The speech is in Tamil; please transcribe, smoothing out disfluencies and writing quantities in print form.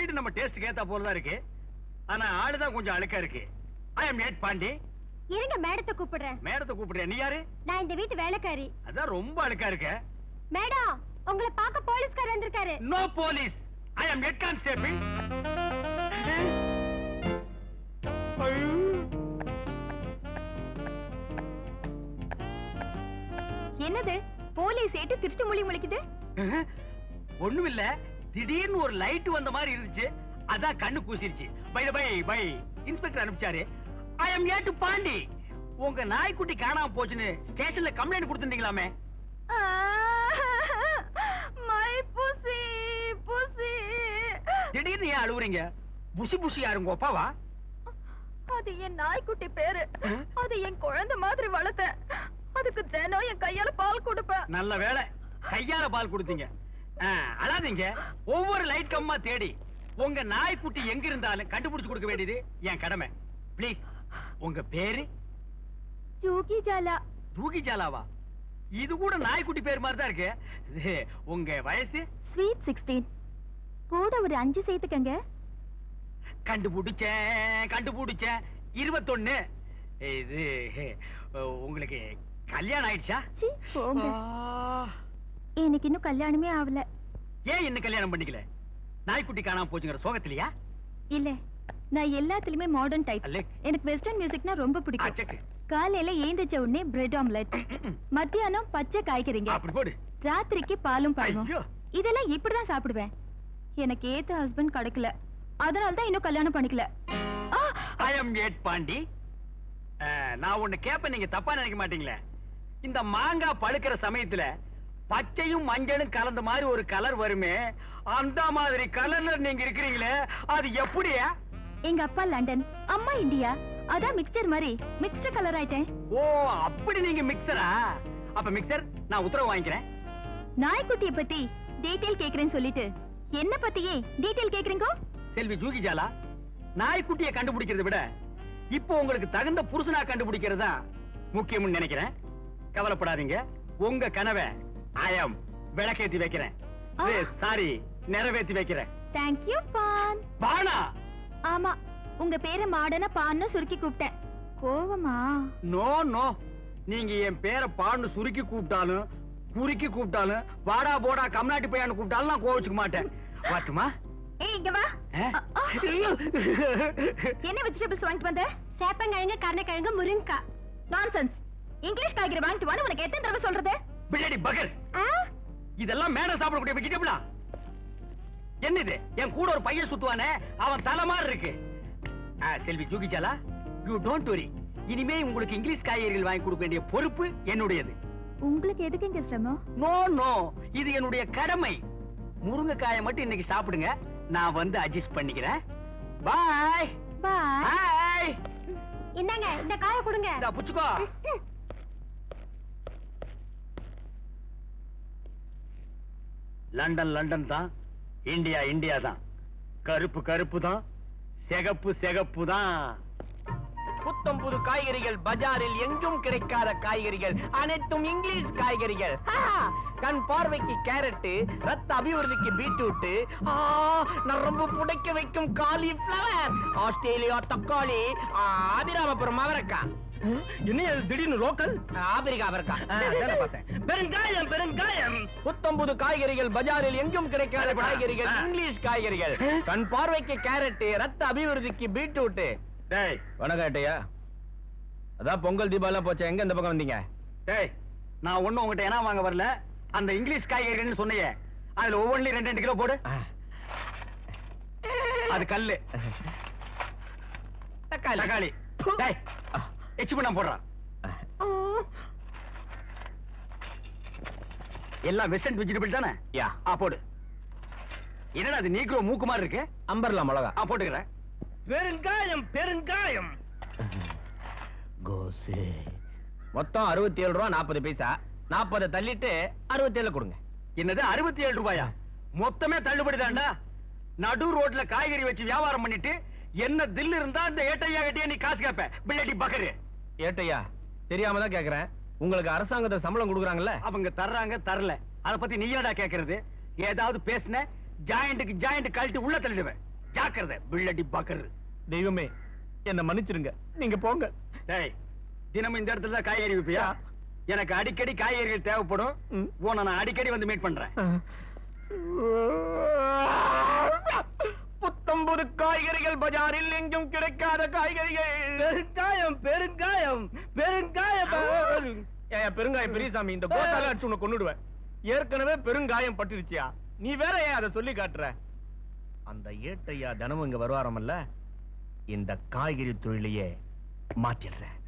வீடு நம்ம டேஸ்ட்க்கு ஏத்தா போலதான் இருக்கு. ஆனா ஆளுதான் கொஞ்சம் அழுக்கா இருக்கு. ஐ அம் ஏட் பாண்டி. இருங்க, மேடத்தை கூப்பிடுறேன். மேடத்தை கூப்பிடுறேன். நீ யாரு? நான் இந்த வீட்டு வேலைக்காரி. அதான் ரொம்ப அழுக்கா இருக்க. மேடம், உங்களை பார்க்க போலீஸ்காரர் வந்திருக்காரு. No police. I am head constable. என்னது போலீஸ் ஏட்டு திருட்டு மொழி முழிக்குது? ஒண்ணுமில்ல, திடீர்னு ஒரு லைட் வந்த மாதிரி இருந்துச்சு, அதான் கண்ணு கூசிருச்சு. பை இன்ஸ்பெக்டர் அனுப்பிச்சாரு. I am head Pandi. உங்க நாய்க்குட்டி காணாம போச்சுன்னு ஸ்டேஷன்ல கம்ப்ளைண்ட் கொடுத்துட்டீங்களாமே. மை புசி புசி. திடீர்னு ஏன் அழுவுறீங்க? புசி புசி யாருங்க அப்பாவா? அது என் நாய்க்குட்டி பேரு. அது என் குழந்தை மாதிரி வளர்த்தேன். அதுக்கு தினம் என் கையால பால் கொடுப்பேன். நல்ல வேளை கையால பால் கொடுத்தீங்க. அழாதீங்க. ஒவ்வொரு லைட் கம்மா தேடி உங்க நாய்க்குட்டி எங்க இருந்தாலும் கண்டுபிடிச்சு கொடுக்க வேண்டியது என் கடமை. ப்ளீஸ். உங்க பேரு? ஜூகி ஜாலா. ஜூகி ஜாலாவா? இது கூட நாய்க்குட்டி பேர் மாதிரி தான் இருக்கு. உங்க வயசு? ஸ்வீட் 16. கூட ஒரு 5 சேர்த்துக்கங்க. கண்டுபிடிச்சேன் 21. இது உங்களுக்கு கல்யாணம் ஆயிடுச்சா? எனக்கு இன்னும் கல்யாணமே ஆகல. ஏன் இன்னும் கல்யாணம் பண்ணிக்கல? நாய்க்குட்டி காணாம போச்சுங்கிற சோகத்திலையா? இல்ல, நான் எல்லாத்துலயுமே மாடர்ன் டைப். எனக்கு வெஸ்டர்ன் மியூசிக்னா ரொம்ப பிடிக்கும். காலையில ஏந்திச்ச உடனே பிரெட் ஆம்லெட், மத்தியானம் பச்சை காய்கறிங்க, ராத்திரிக்கு பாலும் பழமும். இதெல்லாம் இப்படிதான் சாப்பிடுவேன். எனக்கு ஏத்த ஹஸ்பண்ட் கிடைக்கல, அதனாலதான் இன்னும் கல்யாணம் பண்ணிக்கல. ஐ அம் ஏட் பாண்டி. நான் ஒண்ணு கேப்ப, நீங்க தப்பா நினைக்க மாட்டீங்களே? இந்த மாங்காய் பழுக்கிற சமயத்துல பச்சையும் மஞ்சளும் கலந்த மாதிரி ஒரு கலர் வருமே, அந்த மாதிரி கலர்ல நீங்க இருக்கிறீங்களே, அது எப்படியா? எங்க அப்பா லண்டன், அம்மா இந்தியா, அதான் மிக்சர் மாதிரி மிக்ஸ்டு கலர் ஆயிட்டேன். ஓ, அப்படி நீங்க மிக்சரா? அப்ப மிக்சர் நான் உத்தரவு வாங்கிக்கிறேன். நாய்க்குட்டியை பத்தி டீடைல் கேக்குறேன்னு சொல்லிட்டு என்ன பத்தியே டீடைல் கேக்குறீங்க? செல்வி ஜூகி ஜாலா, நாய்க்குட்டியை கண்டுபிடிக்கிறத விட இப்போ உங்களுக்கு தகுந்த புருஷனா கண்டுபிடிக்கிறதா முக்கியம்னு நினைக்கிறேன். கவலைப்படாதீங்க, உங்க கனவை ஆயம் விளக்கேத்தி வைக்கிறேன். சாரி, நிறைவேத்தி வைக்கிறேன். Thank you பான். பானா? ஆமா, உங்க பேரை மாடனா பான்னு சுருக்கி கூப்பிட்டேன். கோவமா? நோ நோ, நீங்க என் பேரை பான்னு சுருக்கி கூப்பிட்டாலும் குறுக்கி கூப்பிட்டாலும் வாடா போடா கம்நாட்டி பையான்னு கூப்பிட்டாலும் நான் கோவிச்சுக்க மாட்டேன். வாட்டுமா? ஏய், இங்க வா. என்ன வெஜிடபிள்ஸ் வாங்கிட்டு வந்த? சேப்பங்கிழங்கு, கருணைக்கிழங்கு, முருங்கக்காய். நான்சென்ஸ். இங்கிலீஷ் காய்கறி வாங்கிட்டு வான்னு உனக்கு எத்தனை தடவை சொல்றது? பிள்ளடி பகர், இதெல்லாம் மேடம் சாப்பிடக்கூடிய வெஜிடபிளா? என்னது? என் கூட ஒரு பையன் சுத்துவானே, அவன் தலை மாதிரி இருக்கு. செல்வி ஜூகி ஜாலா, யூ டோன்ட் வரி. இனிமே உங்களுக்கு இங்கிலீஷ் காய்கறிகள் வாங்கி கொடுக்க வேண்டிய பொறுப்பு என்னுடையது. உங்களுக்கு எதுக்கு இங்க சிரமம்? நோ நோ, இது என்னுடைய கடமை. முருங்கைக்காயை மட்டும் இன்னைக்கு சாப்பிடுங்க, நான் வந்து அட்ஜஸ்ட் பண்ணிக்கிறேன். பாய் பாய். இந்தாங்க, இந்த காயை கொடுங்க. இந்த புச்சுக்கோ. லண்டன் லண்டன் தான், இந்தியா இந்தியா தான், கருப்பு கருப்பு தான், சிகப்பு சிகப்பு தான். புத்தம் புது காய்கறிகள் பஜாரில் எங்கும் கிடைக்காத காய்கறிகள், அனைத்தும் இங்கிலீஷ் காய்கறிகள். கண் பார்வைக்கு கேரட், ரத்த அபிவிருத்திக்கு பீட்ரூட், நரம்பு புடைக்க வைக்கும் காலிஃபிளவர், ஆஸ்திரேலியா தக்காளி, அபிராமபுரம் அவரைக்காய். என்ன திடீர்னு லோக்கல்? ஆப்பிரிக்கா அவரைக்காய். பெருங்காயம் பெருங்காயம். புத்தம் புது காய்கறிகள் பஜாரில் எங்கும் கிடைக்காத காய்கறிகள், இங்கிலீஷ் காய்கறிகள். கண் பார்வைக்கு கேரட், ரத்த அபிவிருத்திக்கு பீட்ரூட். டேய், வணக்கம்யா. அதான் பொங்கல் தீபாவளி போச்சா, எங்க இந்த பக்கம் வந்தீங்க? டேய், நான் ஒண்ணும் உங்ககிட்ட ஏனா வாங்க வரல. அந்த இங்கிலீஷ் காய்கறின்னு சொன்னீங்க, அதுல ஒவ்வொன்றும் 2 கிலோ போடு. அது கல்லு. தக்காளி. டேய், எச்சு பண்ண போடுறான். எல்லாம் வெஸ்டர்ன் வெஜிடபிள் தானே? யா. போடு. என்னடா அது நீக்ரோ மூக்கு மாதிரி இருக்கு? அம்பர்லா மிளகா. போட்டுக்கிறேன். பெருங்காயம் பெருங்காயம். கோசே. மொத்தம் 67 ரூபா 40 பைசா. 40 தள்ளிட்டு 67 கொடுங்க. என்னது 67 ரூபாயா? மொத்தமே தள்ளுபடி தான்டா. நடு ரோட்ல காய்கறி வச்சு வியாபாரம் பண்ணிட்டு என்ன தில் இருந்தா இந்த ஏட்டையா கிட்டே நீ காசு கேப்ப? பிள்ளடி பகரு. ஏட்டையா, தெரியாம தான் கேக்குறேன். உங்களுக்கு அரசாங்கத்தை சம்பளம் கொடுக்குறாங்கல்ல? அவங்க தர்றாங்க, தரல. அத பத்தி நீ என்னடா கேக்குறது? ஏதாவது பேசுன ஜாயிண்ட்டுக்கு ஜாயிண்ட் கழட்டி உள்ள தள்ளிடுவேன். ஜாக்கிரதை பிள்ளடி பாக்குறது. தெய்வமே என்ன மன்னிச்சிருங்க, நீங்க போங்க. டேய், தினமும் இந்த இடத்துல தான் காய்கறி விப்பியா? எனக்கு அடிக்கடி காய்கறிகள் தேவைப்படும். உன்னை நான் அடிக்கடி வந்து மீட் பண்றேன். புத்தம்புது காய்கறிகள் பஜாரில் எங்கும் கிடைக்காத காய்கறிகள். பெருங்காயம் பெருங்காயம் பெருங்காயம். பெருங்காயம் பெரியசாமி, இந்த கோட்டால அடிச்சு உன்னை கொன்னுடுவேன். ஏற்கனவே பெருங்காயம் பட்டுருச்சியா, நீ வேற ஏன் அதை சொல்லி காட்டுற? அந்த ஏட்டையா தினமும் இங்க வருவாரமல்ல, இந்த காய்கறி தொழிலையே மாத்திடுறேன்.